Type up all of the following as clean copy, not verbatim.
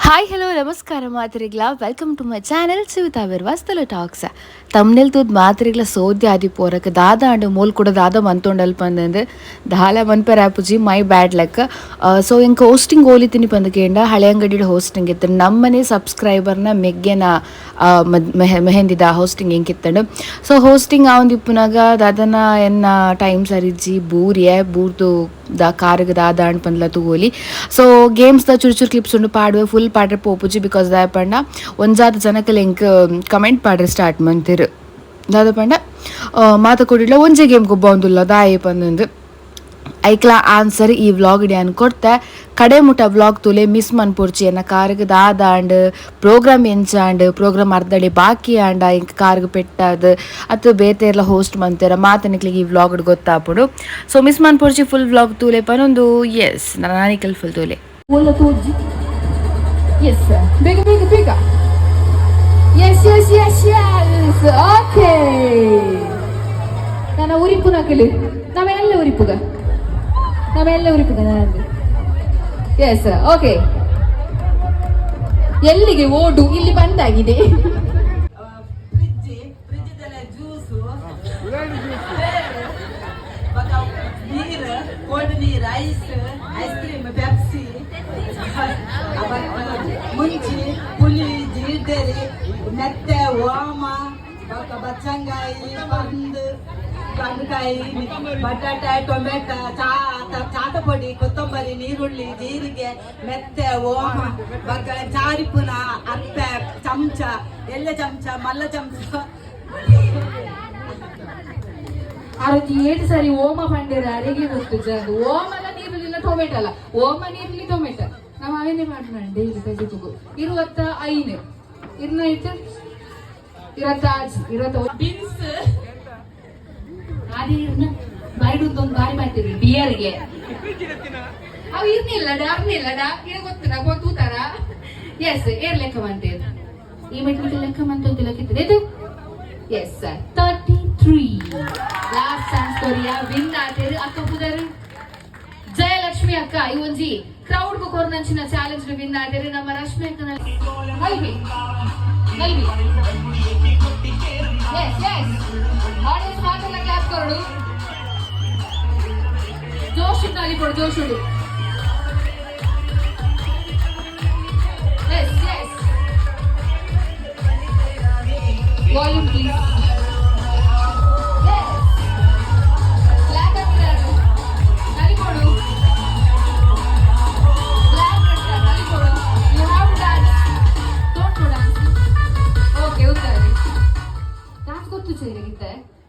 Hi hello ನಮಸ್ಕಾರ ಮಾತ್ರಿಗ್ಲ welcome to my channel ಸಿವಿತಾ ವಿರ್ವಾಸ್ತಲ ಟಾಕ್ಸ್ ತಮ್ನೆಲ್ ತೂದ್ ಮಾತ್ರಿಗ್ಲ ಸೋದ್ಯ ಆದಿ ಪೋರಕ್ ದಾದ ಅಂಡ್ ಮೋಲ್ ಕೂಡ ದಾದ ಮಂತೊಂಡಲ್ ಪಂದಂದು ದಾಲ ಮನ್ಪೆರ್ ಆಪುಜಿ ಮೈ ಬ್ಯಾಡ್ ಲಕ್ ಸೊ ಇಂಕ ಹೋಸ್ಟಿಂಗ್ ಓಲಿತಿನಿ ಪಂದಕೇಂಡ ಹಳೆ ಅಂಗಡಿಡ್ ಹೋಸ್ಟಿಂಗ್ ಇತ್ತು ನಮ್ಮನೆ ಸಬ್ಸ್ಕ್ರೈಬರ್ನ ಮೆಗ್ಗೆನ ಮೆಹಂದಿದ ಹೋಸ್ಟಿಂಗ್ ಇಂಕಿತ್ತಂಡು ಸೊ ಹೋಸ್ಟಿಂಗ್ ಆವೊಂದಿಪ್ಪುನಾಗ ದಾದನ ಎನ್ನ ಟೈಮ್ ಸರಿಜ್ಜಿ ಬೂರ್ದು ಕಾರ್ಗ್ ದಾದ ಅಂಡ್ ಪಂದ್ಲ ತೂವೊಲಿ ಸೊ ಗೇಮ್ಸ್ ದ ಚೂರು ಕ್ಲಿಪ್ಸ್ ಉಂಡು ಪಾಡುವೆ ಫುಲ್ ಪಾಡ್ರೆ ಪೋಪುಜಿ ಬಿಕಾಸ್ ದಾಯ ಪಂಡ ಒಂಜಾದ ಜನಕ್ಕೆ ಲಿಂಕ್ ಕಮೆಂಟ್ ಪಾಡ್ರೆ ಸ್ಟಾರ್ಟ್ ಮಂತಿರು ದಾದ ಪಂಡ ಮಾತ ಕೊಡಿಡ್ಲ ಒಂಜೆ ಗೇಮ್ ಗೊಬ್ಬೊಂದುಲ್ಲ ದಾಯೆ ಪಂದು ಐಕ್ಲ ಆನ್ಸರ್ ಈ ವ್ಲಾಗ್ ಡ್ಯಾನ್ ಕೊಡ್ತೆ ಕಡೆ ಮುಟ ವ್ಲಾಗ್ ತುಲೆ ಮಿಸ್ ಮನ್ಪುರ್ಚಿ ಎನ್ನ ಕಾರ್ಗ್ ದಾದ ಅಂಡ್ ಪ್ರೋಗ್ರಾಮ್ ಎಂಚಾಂಡ್ ಪ್ರೋಗ್ರಾಮ್ ಅರ್ಧಡೆ ಬಾಕಿ ಆಂಡ ಇಂಕ ಕಾರ್ಗ್ ಪೆಟ್ಟದು ಅತ್ತು ಬೇತೆರ್ಲ ಹೋಸ್ಟ್ ಮಂತೆರ ಮಾತನಿಕ್ಲಿಗೆ ಈ ವ್ಲಾಗ್ ಗೊತ್ತಾಪುಡು ಸೊ ಮಿಸ್ ಮನ್ಪುರ್ಚಿ ಫುಲ್ ವ್ಲಾಗ್ ತೂಲೆ ಪನೊಂದು ಎಸ್ ನಾನಿಕಲ್ ಫುಲ್ ತೂಲೆ Yes, big. Yes. Okay. ನಾನು ಉರಿಪು ನಕಲಿ ನಾವೆಲ್ಲ ಉರಿಪುಗ ನಾನು ಎಸ್ ಓಕೆ ಎಲ್ಲಿಗೆ ಓಡು ಇಲ್ಲಿ ಬಂದಾಗಿದೆ ನೀರು ಐಸ್ ಕ್ರೀಮ್ ಪೆಪ್ಸಿ ಮುಂಚಿ ಪುಲಿ ಜೀರ್ದೆರಿ ಮೆತ್ತೆ ಓಮ ಬಚ್ಚಂಗಾಯಿ ಕಂದಕಾಯಿ ಬಟಾಟೆ ಟೊಮೆಟೊ ಚಾತ ಪೊಡಿ ಕೊತ್ತಂಬರಿ ನೀರುಳ್ಳಿ ಜೀರಿಗೆ ಮೆತ್ತೆ ಓಮ ಚಾರಿಪುನ ಅರ್ಪೆ ಚಮಚ ಎಳ್ಳೆ ಚಮಚ ಮಲ್ಲ ಚಮಚ ಆರೋಗ್ಯ ಏಳು ಸಾರಿ ಓಮ ಪಂಡಿರ ಅಡಿಗೆ ಗೊತ್ತು ಜಂದು ಓಮಲ್ಲ ನೀರುಳ್ಳಿಲ್ಲ ಟೊಮೆಟೊ ಅಲ್ಲ ಓಮ ನೀರುಳ್ಳಿ ಟೊಮೆಟೊ ನಾವು ಅವೇನೇ ಮಾಡೋಣ ಡೈಲಿ ತೆಗೆದುಗು 25 ಇರ್ನೈಟ್ 25 ಬೀನ್ಸ್ ಆದಿ ಇರ್ನ ಬೈಡುದೊಂದು ಬಾರಿ ಮಾಡ್ತೀವಿ ಬಿಯರ್ಗೆ ಅವು ಇರ್ನಿಲ್ಲಡ ಇದು ಗೊತ್ತೂತಾರ ಎಸ್ ಏರ್ ಲೆಕ್ಕ ಮಾಡ್ತೀವಿ ಈ ಮೆಟ್ಲಿಗೆ ಲೆಕ್ಕ ಮಂತಿಲ್ಲ ಇದು ಎಸ್ 33 ಲಾಸ್ಟ್ ಚಾನ್ಸ್ ಕೊರಿಯಾ ವಿನ್ ಆತೇರು ಅಕ್ಕ ಪುದರು ಜಯಲಕ್ಷ್ಮಿ ಅಕ್ಕ ಈ ಒಂಜಿ ಕ್ರೌಡ್ ಗೂ ಕೊರ್ನಂಚಿನ ಚಾಲೆಂಜ್ ವಿನ್ ಆತೇರು ನಮ್ಮ ರಶ್ಮಿ ಅಕ್ಕ ನಲ್ವಿ ಎಸ್ ಆಡಿಯನ್ಸ್ ಮಾತ್ರ ಕ್ಲಾಸ್ ಕೊರಡು ಜೋಶುಡ್ ನಲ್ಲಿ ಕೊಡು ಜೋಶುಡು ಎಸ್ ವಾಲ್ಯೂಮ್ ಪ್ಲೀಸ್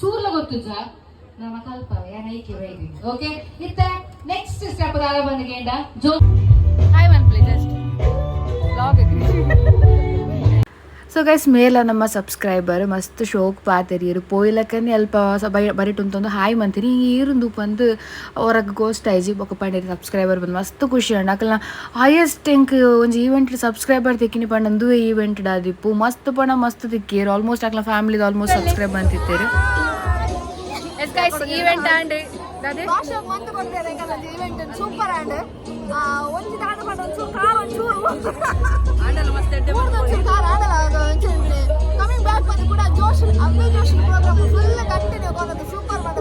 ಚೂರ್ಲ ಗೊತ್ತುಜ ನಮ್ಮ ಕಲ್ಪವೆ ಏನೈಕೆ ವೈದಿ ಓಕೆ ಇತ್ತೆ ನೆಕ್ಸ್ಟ್ ಸ್ಟೆಪ್ ದಾರ ಬಂದಗೇಂಡ ಜೋ hi one play just vlog so guys ಮೇಲ ನಮ್ಮ ಸಬ್ಸ್ಕ್ರೈಬರ್ ಮಸ್ತ್ ಶೋಕ್ ಪಾತೆರಿಯರು ಪೋಯ್ಲಕ್ಕನೆ ಅಲ್ಪ ಬರಿಟುಂತೊಂದು ಹಾಯ್ ಮಂತಿನಿ ಈರುಂದು ಬಂದು ಹೊರಗೆ ಗೋಸ್ಟ್ ಐಜಿ ಬೊಕ್ಕ ಪಂಡೇರಿ ಸಬ್ಸ್ಕ್ರೈಬರ್ ಬಂದು ಮಸ್ತ್ ಖುಷಿ ಅಣ್ಣ ಅಕಲ್ನ ಹೈಯೆಸ್ಟ್ ಎಂಕ್ ಒಂಜಿ ಈವೆಂಟ್ ಸಬ್ಸ್ಕ್ರೈಬರ್ ತಿಕ್ಕಿನಿ ಪಂಡಂದು ಈವೆಂಟ್ ದಾದಿಪ್ಪು ಮಸ್ತ್ ಪಣ ಮಸ್ತ್ ತಿಕ್ಕಿರು ಆಲ್ಮೋಸ್ಟ್ ಅಕ್ಲ ಫ್ಯಾಮಿಲಿದು ಆಲ್ಮೋಸ್ಟ್ ಸಬ್ಸ್ಕ್ರೈಬ್ ಅಂತಿತ್ತೇರು ಎಸ್ ಗೈಸ್ ಈವೆಂಟ್ ಆಂಡ್ ದಾದೆ ಭಾಷೆಗೆ ಮಂತ್ ಬಂದಿದೆ ಈವೆಂಟ್ ಸೂಪರ್ ಆಂಡ್ ಒಂಜಿ ದಾದ ಪಡ ಒಂಚೂರು ಕಾರ್ ಒಂಚೂರು ಆಂಡಲ ಮಸ್ತ್ ಎಡ್ಡೆ ಒಂಚೂರು ಕಾರ್ ಆಂಡಲ ಕಮಿಂಗ್ ಬ್ಯಾಕ್ ಬಂದು ಕೂಡ Abdul Joshi program full continue ಬಂದದ್ದು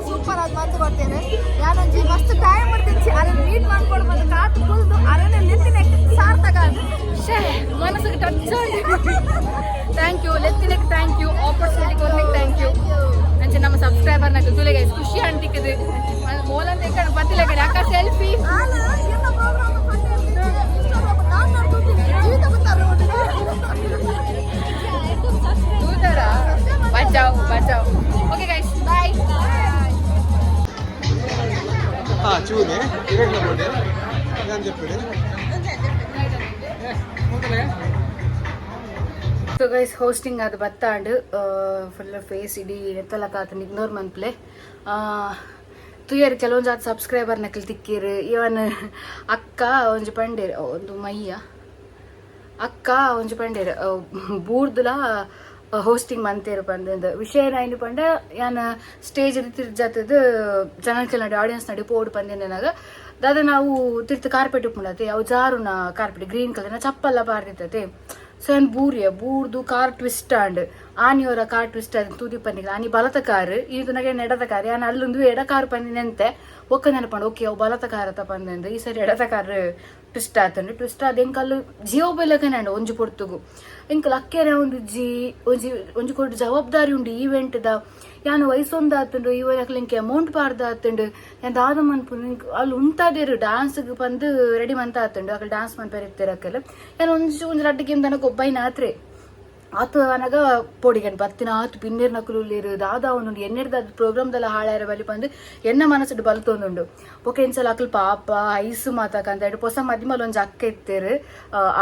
ಸೂಪರ್ ಆಗಿ ಮಂತ್ ಕೊಡ್ತೇನೆ ಯಾನೊಂಜಿ ಮಸ್ತ್ ಟೈಮ್ ಮಾಡ್ತೀನಿ ಅದನ್ನ ಮೀಟ್ ಮಾಡ್ಕೊಂಡು ಬಂದು ಕಾತು ಕುಲ್ದು ಅದನ್ನ ಲೆತ್ತಿನ ಸಾರ್ಥಕ ಮನಸ್ಸಿಗೆ ಟಚ್ ಥ್ಯಾಂಕ್ ಯು ಲೆತ್ತಿನಕ್ಕೆ ಥ್ಯಾಂಕ್ ಯು ಆಪರ್ಚುನಿಟಿ ಕೊಡ್ಲಿಕ್ಕೆ ಥ್ಯಾಂಕ್ ಯು ಅಂಚೆ ನಮ್ಮ ಸಬ್ಸ್ಕ್ರೈಬರ್ನ ತುಲೆಗೆ ಖುಷಿ ಅಂಟಿಕ್ಕದು ಮೋಲಂತ ಕಡೆ ಬತ್ತಿಲ್ಲ ಕಡೆ ಅಕ್ಕ ಸೆಲ್ಫಿ ಬಚಾವ್ ಓಕೆ ಗೈಸ್ ಬಾಯ್ చూడే ఇరేట్ల పోడే అని చెప్పాడు ಸೊ ಗೈಸ್ ಹೋಸ್ಟಿಂಗ್ ಅದು ಬತ್ತಾಂಡ್ ಫುಲ್ ಫೇಸ್ ಇಡೀ ಎತ್ತಲ ತಾತನ ಇಗ್ನೋರ್ ಮನ್ಪ್ಲೆ ತುಯರ್ ಕೆಲವೊಂದು ಜಾತ ಸಬ್ಸ್ಕ್ರೈಬರ್ ನಕಲ್ ತಿಕ್ಕಿರು ಇವನ್ ಅಕ್ಕ ಒಂಜಿ ಪಂಡೇರು ಒಂದು ಮಯ್ಯ ಅಕ್ಕ ಒಂಜಿ ಪಂಡೇರು ಬೂರ್ದುಲ ಹೋಸ್ಟಿಂಗ್ ಮಂತೇರು ಪಂದು ವಿಷಯ ಆಯ್ತು ಪಂಡ ಯಾನ್ ಸ್ಟೇಜ್ ತಿರ್ಜಾತದ ಜನಕ್ಕೆ ನಡಿ ಆಡಿಯನ್ಸ್ ನಡಿ ಪೋಡು ಪಂದಿನಾಗ ದಾದ ನಾವು ತಿರ್ತು ಕಾರ್ಪೆಟ್ ಉಪ್ಪುಂಡತೆ ಅವು ಜಾರುನ ಕಾರ್ಪೆಟ್ ಗ್ರೀನ್ ಕಲರ್ನ ಚಪ್ಪಲ್ಲ ಪಾರ್ದಿತ್ತತೆ ಸೊ ಏನು ಬೂರ್ದು ಕಾರ್ ಟ್ವಿಸ್ಟ್ ಆಂಡ್ ಆನಿಯವರ ಕಾರ್ ಟ್ವಿಸ್ಟ್ ಅದು ತೂದಿ ಪನ್ನಿಗೆ ಆನಿ ಬಲತ ಕಾರ್ ಇದು ನನಗೆ ಎಡದ ಕಾರ್ ಯಾನು ಅಲ್ಲೊಂದು ಎಡ ಕಾರ್ ಪಂದಿನಂತೆ ಒಕ್ಕ ನೆನಪಂಡು ಓಕೆ ಅವು ಬಲತ ಕಾರ್ ಅತ್ತ ಪಂದಂದು ಈ ಸರಿ ಎಡದ ಕಾರ್ ಟ್ವಿಸ್ಟ್ ಆತಂಡು ಟ್ವಿಸ್ಟ್ ಆದ ಎಂಕಲ್ಲು ಜಿಯೋ ಬೆಲ್ಲಕನೆ ಒಂಜಿ ಪೊರ್ತುಗು ಎಂಕಲ್ ಅಕ್ಕೆರೆ ಒಂದು ಒಂಜಿ ಕೊಟ್ಟು ಜವಾಬ್ದಾರಿ ಉಂಡು ಈವೆಂಟ್ ದ ಯಾನು ವಯಸ್ಸೊಂದು ಆತಂಡು ಇವಕ್ಕೆ ಎಂಕೆ ಅಮೌಂಟ್ ಪಾರ್ದ ಆತಂಡು ಎಂತ ಆದ ಮನ್ಪು ಅಲ್ಲಿ ಉಂಟಾದೇರು ಡ್ಯಾನ್ಸ್ಗೆ ಬಂದು ರೆಡಿ ಮಂತ ಆತಂಡು ಅక్కడ ಡ್ಯಾನ್ಸ್ ಮನ್ಪೇರು ಇರ್ತಿರಕ್ಕಲ್ಲ ಯಾನು ಒಂಜಿ ರಡ್ಡು ಗೇಮ್ ತನಕ ಒಬ್ಬೈನ ಆತ್ರೆ ಆತು ಅನಗ ಪೋಡಿಗನ್ ಬತ್ತಿನ ಆತು ಪಿನ್ನೇರ್ ನಕಲುಲ್ಲಿರು ದಾದ ಅವನು ಎನ್ನೆಡ್ದ ಪ್ರೋಗ್ರಾಮ್ದೆಲ್ಲ ಹಾಳಾರ ಬಲಿ ಬಂದು ಎನ್ನ ಮನಸ್ಸು ಬಲ್ತೊಂದುಂಡು ಬೊಕ ಇನ್ಸಲ ಅಕ್ಲು ಪಾಪ ಐಸು ಮಾತಕಂತ ಹೇಳಿ ಹೊಸ ಮದಿಮಲ್ ಒಂಜಿ ಅಕ್ಕ ಇತ್ತೇರು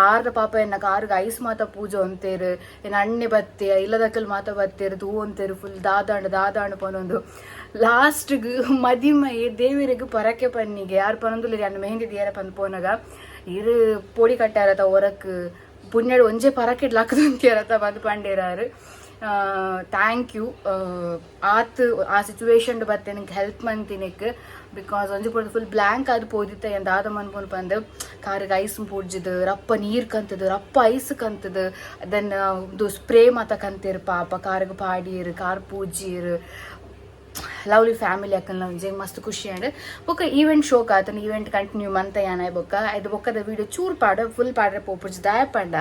ಆರ್ದ ಪಾಪ ಎನ್ನಕ ಆರ್ಗ ಐಸು ಮಾತ ಪೂಜೆ ಅಂತೇರು ಏನ್ ಅಣ್ಣೆ ಬತ್ತೆ ಇಲ್ಲದಕ್ಕಲ್ ಮಾತ ಬತ್ತೇರು ತೂ ಅಂತೇರು ಫುಲ್ ದಾದಾಂಡು ಪನೊಂದು ಲಾಸ್ಟ್ಗ್ ಮದಿಮೈ ದೇವಿರಿಗೆ ಪರಕೆ ಪನ್ನಿಗೆ ಯಾರು ಪನೊಂದು ಅನ್ನ ಮೆಹಂದಿ ದಿಯಾರ ಪಂದ್ ಪೋನಾಗ ಇರು ಪೋಡಿ ಕಟ್ಟಾರತ ಹೊರಕ್ ಪುಣ್ಯಡು ಒಂಜೆ ಪರಕೆಟ್ ಲಕ್ಕದು ಅಂತೀರತ್ತ ಬಂದು ಪಂಡೇರಾರು ಥ್ಯಾಂಕ್ ಯು ಆತ್ ಆ ಸಿಚುವೇಶನ್ ಬತ್ತೆ ನಿಂಗೆ ಹೆಲ್ಪ್ ಮಂತಿನಿಕ್ ಬಿಕಾಸ್ ಒಂಜಿ ಪೋದು ಫುಲ್ ಬ್ಲ್ಯಾಂಕ್ ಆದ್ ಪೋದಿತ್ತ ಎಂದ ಆದ ಮನ್ಪೊಂಡು ಬಂದು ಕಾರಿಗೆ ಐಸ್ ಪೂಡ್ಜದು ರಪ್ಪ ನೀರು ಕಂತದು ರಪ್ಪ ಐಸ್ ಕಂತದು ದೆನ್ ಇದು ಸ್ಪ್ರೇ ಮಾತ ಕಂತೀರು ಪಾಪ ಕಾರಿಗೆ ಪಾಡೀರು ಕಾರ್ ಪೂಜೀರು ಲವ್ಲಿ ಫ್ಯಾಮಿಲಿ ಅಕ್ಕನ ಒಂಜೆ ಮಸ್ತ್ ಖುಷಿ ಅಂಡ್ ಬೊಕ್ಕ ಈವೆಂಟ್ ಶೋಕ್ ಆತನ ಈವೆಂಟ್ ಕಂಟಿನ್ಯೂ ಮಂತ ಯಾನ ಬೊಕ್ಕ ಇದು ಬೊಕ್ಕದ ವಿಡಿಯೋ ಚೂರು ಪಾಡ ಫುಲ್ ಪಾಡ್ರೆ ಪೋಪುಜ್ ದಾಯ ಪಂಡ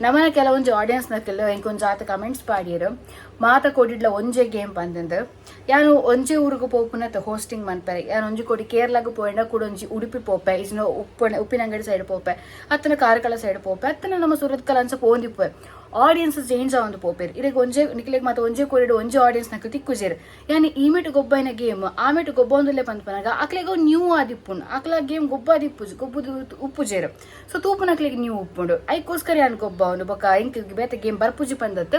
ನಮ್ಮನ ಕೆಲವೊಂಜಿ ಆಡಿಯನ್ಸ್ನಕ್ಕೆಲ್ಲ ಎಂಕೊಂಜಿ ಆತ ಕಮೆಂಟ್ಸ್ ಪಾಡಿಯರು ಮಾತ ಕೊಡಿಡ್ಲ ಒಂಜೆ ಗೇಮ್ ಬಂದಂದು ಯಾನು ಒಂಜೆ ಊರಿಗೆ ಪೋಪುನತ್ತ ಹೋಸ್ಟಿಂಗ್ ಮನ್ಪರೆ ಯಾನು ಒಂಜಿ ಕೊಡಿ ಕೇರಳಗೆ ಪೋಯಂಡ ಕೂಡ ಒಂಜಿ ಉಡುಪಿ ಪೋಪೆ ಇಸ್ನ ಉಪ್ಪಿನಂಗಡಿ ಸೈಡ್ ಪೋಪೆ ಅತ್ತನ ಕಾರ್ಕಳ ಸೈಡ್ ಪೋಪೆ ಅತ್ತನ ನಮ್ಮ ಸುರತ್ಕಲ್ ಅನ್ಸ ಪೋಂದಿಪ್ಪೆ ಆಡಿಯನ್ಸ್ ಚೇಂಜ್ ಆವಂದು ಪೋಪೇರು ಇರಗೆ ಒಂಜೆ ನಿಕ್ಲೆಗ್ ಮತ್ತೆ ಒಂಜೆ ಕೊಡಿಡು ಒಂಜೆ ಆಡಿಯನ್ಸ್ ನಕ್ಕು ತಿಕ್ಕುಜೇರು ಯಾನಿ ಈ ಮೆಟ್ ಗೊಬ್ಬೈನ ಗೇಮ್ ಆ ಮೆಟ್ ಗೊಬ್ಬೊಂದುಲ್ಲೆ ಪಂದ್ಪನಾಗ ಅಕ್ಲೆಗ ನ್ಯೂ ಆದಿಪ್ಪುಂಡು ಅಕ್ಲ ಗೇಮ್ ಗೊಬ್ಬ ಆದಿಪ್ಪುಜು ಗೊಬ್ಬುದು ಉಪ್ಪುಜೇರು ಸೊ ತೂಪುನಕ್ಲೆಗ್ ನ್ಯೂ ಉಪ್ಪುಂಡು ಐಕೋಸ್ಕರ ಯಾನ್ ಗೊಬ್ಬ ಅವನು ಬೊಕ್ಕ ಇಂಕ್ ಬೇತೆ ಗೇಮ್ ಬರ್ಪುಜಿ ಪಂದತ್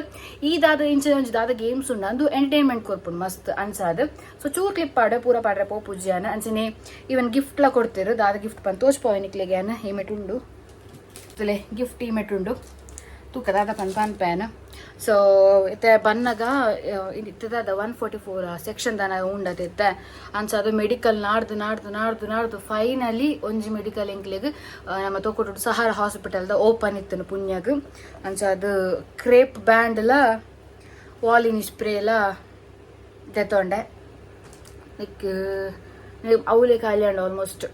ಈ ದಾದ ಇಂಚ ಒಂಜಿ ದಾದ ಗೇಮ್ಸ್ ಉಂಡು ಅಂದು ಎಂಟರ್ಟೈನ್ಮೆಂಟ್ ಕೊರ್ಪುಂಡು ಮಸ್ತ್ ಅನ್ಸಾದ್ ಸೊ ಚೂರ್ ಕ್ಲಿಪ್ ಪಾಡ ಪೂರ ಪಾಡ್ರೆ ಪೋಪುಜಿ ಅನ್ನ ಅಂಚನೆ ಇವನ್ ಗಿಫ್ಟ್ ಲ ಕೊಡ್ತೇರು ದಾದ ಗಿಫ್ಟ್ ಪಂದ್ ತೋಚ್ಪೋವೆ ನಿಕ್ಲೆಗೆ ಅನ್ನ ಈ ಮೆಟ್ ಉಂಡು ಗಿಫ್ಟ್ ಈ ಮೆಟ್ ಉಂಡು ತೂಕದಾದ ಪನ್ಪೇನ ಸೊ ಇತ್ತೆ ಬನ್ನಗ ಇತ್ತದ 144 ಸೆಕ್ಷನ್ ದನ ಉಂಡದಿತ್ತೆ ಅನ್ಸದು ಮೆಡಿಕಲ್ ನಾಡ್ದು ಫೈನಲಿ ಒಂಜಿ ಮೆಡಿಕಲ್ ಎಂಕ್ಲೆಗ್ ನಮ್ಮ ತೋಕೊಟ್ಟು ಸಹಾರ ಹಾಸ್ಪಿಟಲ್ದ ಓಪನ್ ಇತ್ತನು ಪುಣ್ಯಗ್ ಅನ್ಸದು ಕ್ರೇಪ್ ಬ್ಯಾಂಡ್ಲ ವಾಲಿನಿ ಸ್ಪ್ರೇಲ ತೆತ್ತೊಂಡೆ ಲೈಕ್ ಅವಲೆ ಕಾಯಿಲೆ ಆಲ್ಮೋಸ್ಟ್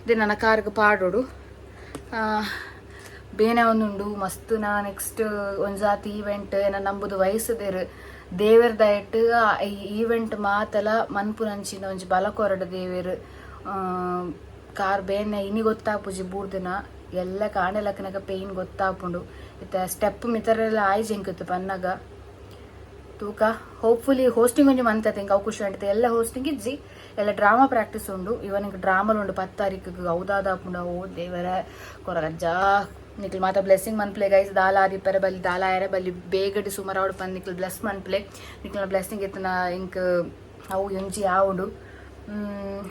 ಇದು ನನ್ನ ಕಾರ್ಗೆ ಪಾಡೋಡು ಬೇನೆ ಒಂದುಂಡು ಮಸ್ತ್ ನಾ ನೆಕ್ಸ್ಟ್ ಒಂಜಾತಿ ಈವೆಂಟ್ ಏನ ನಂಬುದು ವಯಸ್ಸದೇರು ದೇವರ ದಯಟ್ ಈ ಈವೆಂಟ್ ಮಾತಲ ಮನ್ಪುನಂಚಿನ ಒಂಜಿ ಬಲ ಕೊರಡು ದೇವೇರು ಕಾರ್ ಬೇನೆ ಇನಿ ಗೊತ್ತಾಪುಜಿ ಬೂರ್ದಿನ ಎಲ್ಲ ಕಾಣಲಕ್ಕನಾಗ ಪೇಯ್ನ್ ಗೊತ್ತಾಪುಂಡು ಇತ್ತ ಸ್ಟೆಪ್ ಮಿತರೆಲ್ಲ ಆಯ್ ಜಂಕಿತ್ತು ಪನ್ನಗ ತೂಕ ಹೋಪ್ಫುಲಿ ಹೋಸ್ಟಿಂಗ್ ಒಂಜಿ ಮಂತತೆ ಇಂಕ ಅವು ಖುಷಿ ಅಂಟತೆ ಎಲ್ಲ ಹೋಸ್ಟಿಂಗ್ ಇಜ್ಜಿ ಎಲ್ಲ ಡ್ರಾಮಾ ಪ್ರಾಕ್ಟೀಸ್ ಉಂಡು ಇವನಿಗೆ ಡ್ರಾಮಲ್ ಉಂಡು 10 ತಾರೀಕಿಗೆ ಹೌದಾದಾಪುಂಡ ಓ ದೇವರ ಕೊರಗಜ್ಜ ನಿಕ್ಲು ಮಾತ ಬ್ಲೆಸ್ಸಿಂಗ್ ಮನ್ಪ್ಲೆ ಗೈಸ್ ದಾಲ ಆದಿಪ್ಪರೆ ಬಲ್ಲಿ ದಾಲ ಆಯರೆ ಬಲ್ಲಿ ಬೇಗಡಿ ಸುಮಾರು ಅವಡು ಪಂದು ನಿಕ್ಲು ಬ್ಲೆಸ್ ಮನ್ಪ್ಲೆ ನಿಕ್ಲ ಬ್ಲೆಸ್ಸಿಂಗ್ ಇತ್ತನ ಇಂಕ್ ಅವು ಒಂಜಿ ಯಾವುಂಡು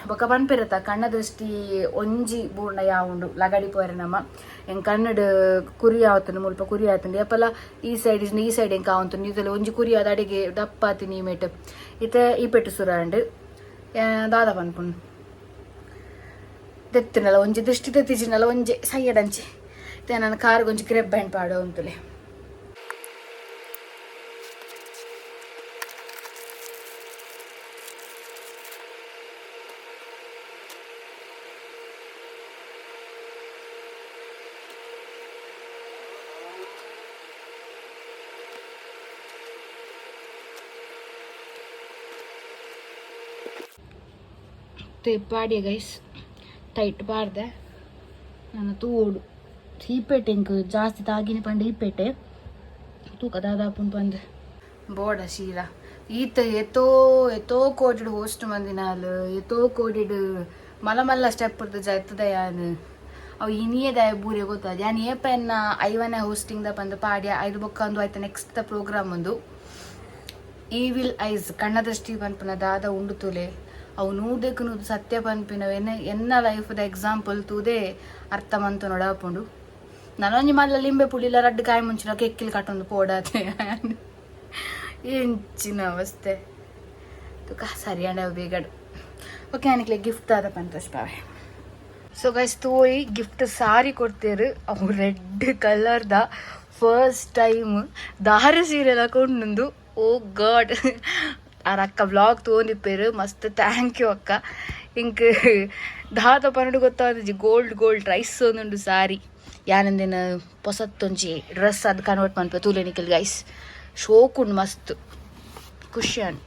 ಬೊಕ್ಕ ಪನ್ಪಿರತ್ತ ಕಣ್ಣ ದೃಷ್ಟಿ ಒಂಜಿ ಬೂರ್ಣ ಯಾವುಂಡು ಲಗಡಿ ಪೋರೆ ನಮ್ಮ ಹೆಂಗೆ ಕನ್ನಡ ಕುರಿ ಆವತ್ತನು ಮುಲ್ಪ ಕುರಿ ಆತಂಡು ಎಪ್ಪಲ್ಲ ಈ ಸೈಡ್ ಹೆಂಗೆ ಆವಂತು ಇದೆಲ್ಲ ಒಂಜಿ ಕುರಿ ಆದ ಅಡಿಗೆ ದಪ್ಪಾತಿನಿ ಈ ಮೇಟ್ ಈ ಪೆಟ್ಟು ಸುರಾಂಡು ದಾದ ಪನ್ಪುಂಡು ತೆತ್ತಿನಲ್ಲ ಒಂಜಿ ದೃಷ್ಟಿ ತೆತ್ತಿಜಿನಲ್ಲ ಒಂಜಿ ಸೈಯಡಂಚಿ ನನ್ನ ಕಾರ್ಗೆ ಒಂಜಿ ಕ್ರೆಬ್ ಬ್ಯಾಂಡ್ ಪಾಡೋ ಅಂತಲೇ ಪಾಡಿಯ ಗೈಸ್ ಟೈಟ್ ಪಾಡ್ದೆ ನನ್ನ ತೂಡು ಹೀಪೇಟೆ ಇಂಕ್ ಜಾಸ್ತಿ ತಾಗಿನ ಪಂಡ ಹೀಪೇಟೆ ತೂಕ ದಾದಾಪುನ್ ಪಂದ್ ಬೋಡ ಶೀಲ ಈತ ಎತ್ತೋ ಕೋಡಿಡ್ ಹೋಸ್ಟ್ ಮಂದಿನಾಲ್ ಎತ್ತೋ ಕೋಡಿಡ್ ಮಲ್ಲ ಸ್ಟೆಪ್ ಇರ್ತದೆ ಜಾಯ್ತದ ಯಾನ್ ಅವು ಇನಿಯದ ಬೂರೆ ಗೊತ್ತದ ಯಾನ್ ಏಪೆನ್ನ ಐವನೇ ಹೋಸ್ಟಿಂಗ್ ದ ಪಂದ್ ಪಾಡ್ಯ ಐದು ಬೊಕ್ಕ ಒಂದು ಆಯ್ತು ನೆಕ್ಸ್ಟ್ ದ ಪ್ರೋಗ್ರಾಮ್ ಒಂದು ಈವಿಲ್ ಐಸ್ ಕಣ್ಣ ದೃಷ್ಟಿ ಪನ್ಪನ ದಾದ ಉಂಡು ತುಲೆ ಅವು ನೂದೆಕ್ ನೂದು ಸತ್ಯ ಪನ್ಪಿನ ಎನ್ನ ಲೈಫ್ದ ಎಕ್ಸಾಂಪಲ್ ತೂದೆ ಅರ್ಥ ಮಂತು ನೋಡಾಪುಂಡು ನನೊಂಜಿ ಮಲ್ಲ ಲಿಂಬೆ ಪುಳಿಲ ರಡ್ಡು ಕಾಯಿ ಮುಂಚಿನ ಕೆಕ್ಕಿಲ್ ಕಟ್ಟೊಂದು ಪೋಡಾತೆ ಎಂಚಿನ ಅವಸ್ಥೆ ತುಕ ಸರಿಯಾದ ಬೇಗಡು ಓಕೆ ನನಗೆ ಗಿಫ್ಟ್ ಆದ ಪಂತೋಷ್ ಪಾವೆ ಸೊ ಗೈಸ್ ತೋಯಿ ಗಿಫ್ಟ್ ಸಾರಿ ಕೊಡ್ತೇರು ಅವು ರೆಡ್ ಕಲರ್ದ ಫಸ್ಟ್ ಟೈಮ್ ದಾರ ಸೀರೆ ಹಾಕೊಂಡು ಓ ಗಾಡ್ ಆ ಅಕ್ಕ ವ್ಲಾಗ್ ತೊಗೊಂಡಿಪ್ಪೇರು ಮಸ್ತ್ ಥ್ಯಾಂಕ್ ಯು ಅಕ್ಕ ಇಂಕ್ ದಾದ ಪನ್ನಡು ಗೊತ್ತಾದ ಗೋಲ್ಡ್ ರೈಸ್ ಒಂದುಂಡು ಸಾರಿ ಯಾನಂದಿನ ಹೊಸತ್ತೊಂಜಿ ಡ್ರೆಸ್ ಅದು ಕನ್ವರ್ಟ್ ಮನ್ಪ ತೂಲೆನಿಕಲ್ ಗೈಸ್ ಶೋಕುಂಡು ಮಸ್ತ್ ಖುಷಿ ಅನ್